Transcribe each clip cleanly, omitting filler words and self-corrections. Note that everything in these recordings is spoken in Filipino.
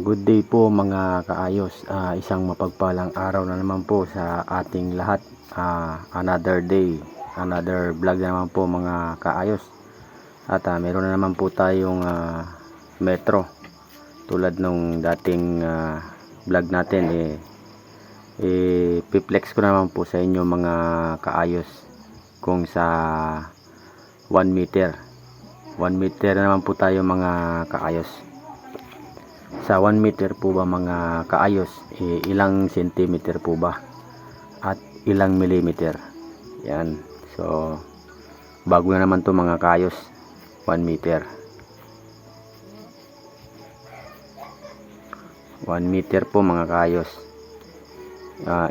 Good day po mga kaayos. Isang mapagpalang araw na naman po sa ating lahat. Another day, another vlog na naman po mga kaayos. At meron na naman po tayong metro. Tulad nung dating vlog natin, piplex ko naman po sa inyo mga kaayos kung sa 1 meter. 1 meter na naman po tayo mga kaayos. Sa 1 meter po ba mga kaayos, ilang centimeter po ba at ilang millimeter? Yan. So bago na naman to mga kaayos. 1 meter. 1 meter po mga kaayos.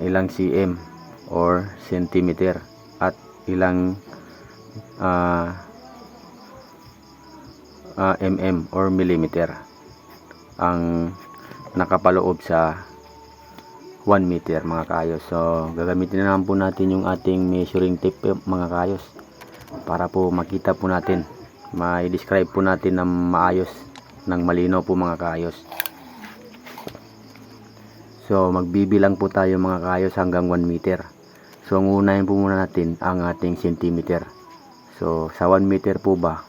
Ilang cm or centimeter at ilang mm or millimeter ang nakapaloob sa 1 meter mga kaayos. So gagamitin na naman po natin yung ating measuring tape mga kaayos para po makita po natin, ma-describe po natin ng maayos, ng malinaw po mga kaayos. So magbibilang po tayo mga kaayos hanggang 1 meter. So unahin po muna natin ang ating centimeter. So sa 1 meter po ba,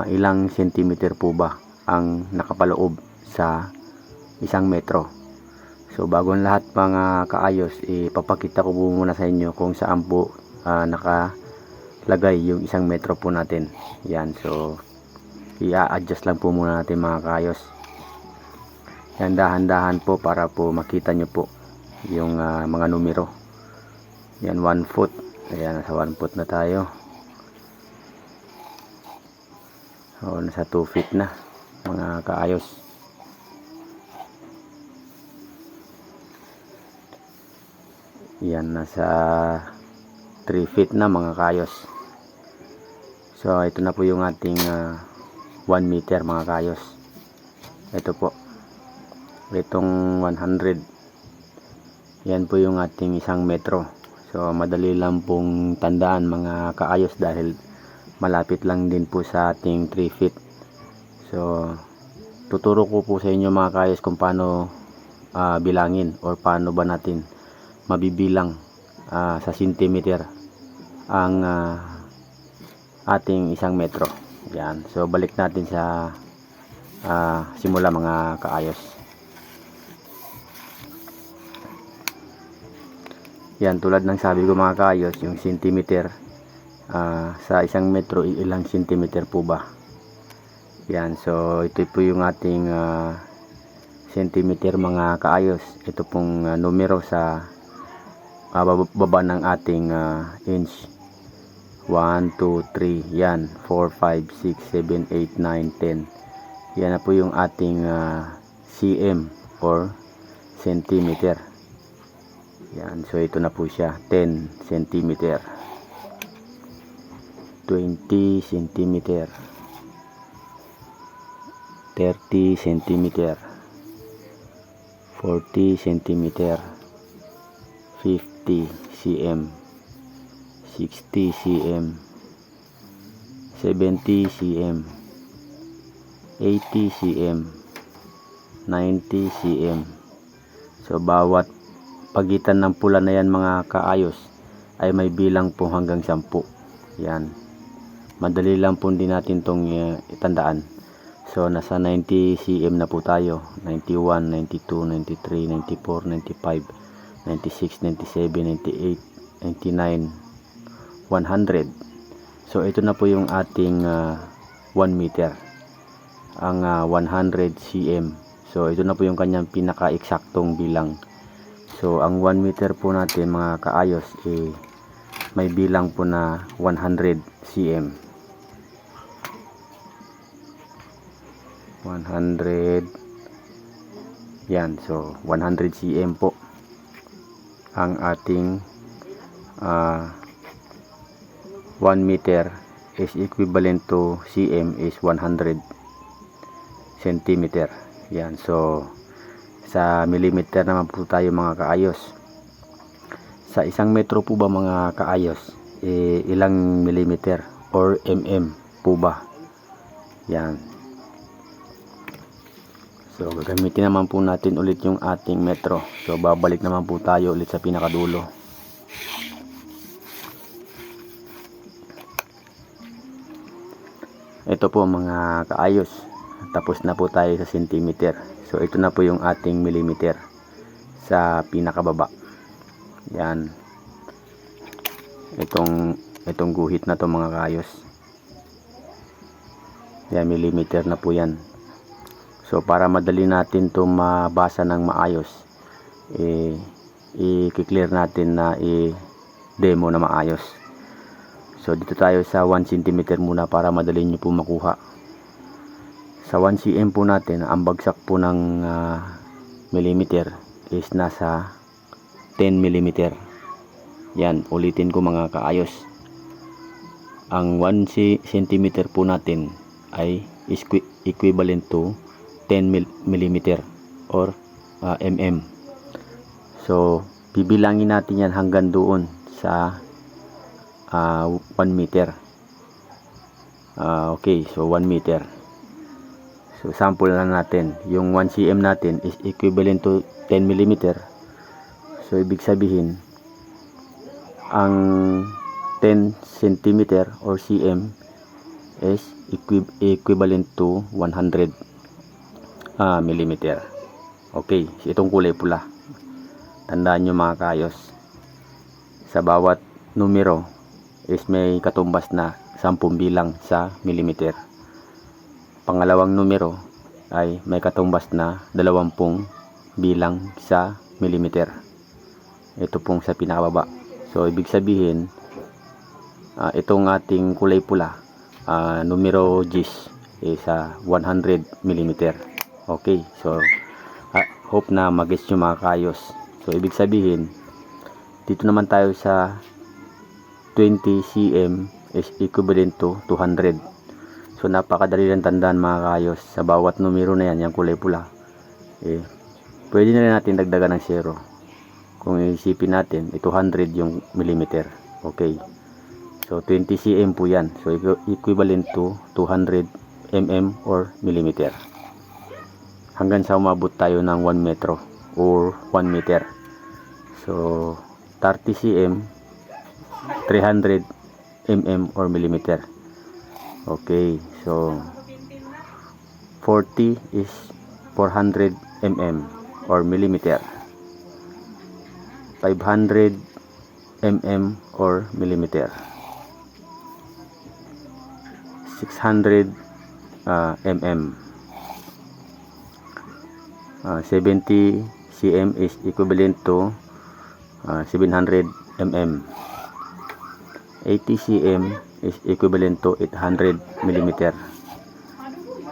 ilang centimeter po ba ang nakapaloob sa 1 metro? So bago ang lahat mga kaayos, ipapakita ko po muna sa inyo kung saan po nakalagay yung 1 metro po natin. Yan, so i-adjust lang po muna natin mga kaayos. Yan, dahan-dahan po para po makita nyo po yung mga numero. Yan, 1 foot. Ayan, nasa 1 foot na tayo. So nasa 2 feet na mga kaayos. Yan, nasa 3 feet na mga kaayos. So ito na po yung ating 1 meter mga kaayos. Ito po, itong 100, yan po yung ating 1 metro. So madali lang pong tandaan mga kaayos dahil malapit lang din po sa ating 3 feet. So tuturo ko po sa inyo mga kaayos kung paano bilangin or paano ba natin mabibilang sa centimeter ang ating 1 metro. Yan, so balik natin sa simula mga kaayos. Yan, tulad ng sabi ko mga kaayos, yung centimeter sa 1 metro, ilang centimeter po ba? Yan, so ito po yung ating centimeter mga kaayos. Ito pong numero sa baba ng ating inch. 1, 2, 3, yan, 4, 5, 6, 7, 8, 9, 10. Yan na po yung ating cm or centimeter. Yan, so ito na po siya, 10 centimeter, 20 centimeter, 30 centimeter, 40 centimeter, 50 cm, 60 cm, 70 cm, 80 cm, 90 cm. So bawat pagitan ng pula na yan mga kaayos ay may bilang po hanggang 10. Yan, madali lang po din natin tong itandaan. So nasa 90 cm na po tayo. 91, 92, 93, 94, 95, 96, 97, 98, 99, 100. So ito na po yung ating 1 meter, ang 100 cm. So ito na po yung kanyang pinaka-eksaktong bilang. So ang 1 meter po natin mga kaayos, may bilang po na 100 cm. 100. Yan, so 100 cm po ang ating 1 meter is equivalent to cm is 100 centimeter. Yan, so sa millimeter naman po tayo mga kaayos. Sa 1 metro po ba mga kaayos, ilang millimeter or mm po ba? Yan, So gagamitin naman po natin ulit yung ating metro. So babalik naman po tayo ulit sa pinakadulo. Ito po mga kaayos, tapos na po tayo sa centimeter. So ito na po yung ating millimeter sa pinakababa. Yan. Itong guhit na to mga kaayos. Yan, millimeter na po yan. So para madali natin to mabasa ng maayos, i-clear natin na i-demo na maayos. So dito tayo sa 1 cm muna para madali nyo po makuha. Sa 1 cm po natin, ang bagsak po ng millimeter is nasa 10 mm. Yan, ulitin ko mga kaayos. Ang 1 cm po natin ay equivalent to 10 mm or mm. So bibilangin natin yan hanggang doon sa 1 meter. Okay, so 1 meter. So sample lang natin. Yung 1 cm natin is equivalent to 10 mm. So ibig sabihin ang 10 cm or cm is equivalent to 100 millimeter. Okay, itong kulay pula. Tandaan nyo mga kaayos, sa bawat numero is may katumbas na 10 bilang sa millimeter. Pangalawang numero ay may katumbas na 20 bilang sa millimeter. Ito pong sa pinakababa. So ibig sabihin itong ating kulay pula, numero 10 is 100 millimeter. Okay, so hope na mag-gets nyo mga kaayos. So ibig sabihin, dito naman tayo sa 20 cm is equivalent to 200. So napakadali lang tandaan mga kaayos. Sa bawat numero na yan, yung kulay pula, pwede na rin natin dagdagan ng 0. Kung isipin natin, 200 yung millimeter. Okay, so 20 cm po yan. So equivalent to 200 mm or millimeter. Hanggang sa umabot tayo ng 1 metro or 1 meter. So 30 cm, 300 mm or millimeter. Okay, so 40 is 400 mm or millimeter. 500 mm or millimeter. 600 mm. 70 cm is equivalent to 700 mm. 80 cm is equivalent to 800 mm.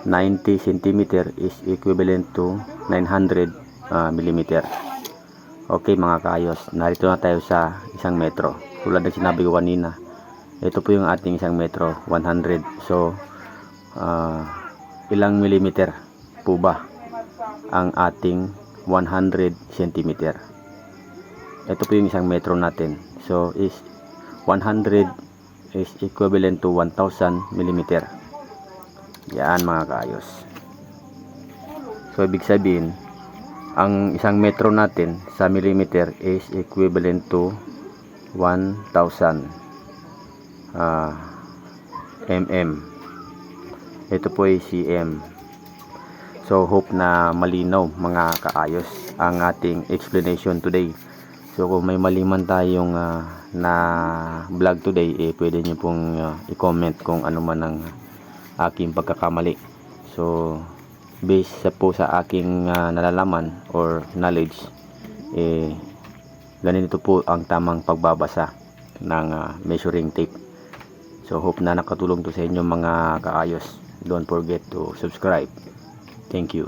90 cm is equivalent to 900 mm. Okay mga kaayos, narito na tayo sa 1 metro. Tulad ng sinabi ko kanina, ito po yung ating 1 metro, 100. So ilang millimeter po ba ang ating 100 cm? Ito po yung 1 metro natin. So is 100 is equivalent to 1000 mm. Yan mga kaayos. So ibig sabihin, ang 1 metro natin sa millimeter is equivalent to 1000 mm. Ito po ay cm. So hope na malinaw mga kaayos ang ating explanation today. So kung may mali man tayong na vlog today, pwede nyo pong i-comment kung ano man ang aking pagkakamali. So based po sa aking nalalaman or knowledge, ganito po ang tamang pagbabasa ng measuring tape. So hope na nakatulong to sa inyo mga kaayos. Don't forget to subscribe. Thank you.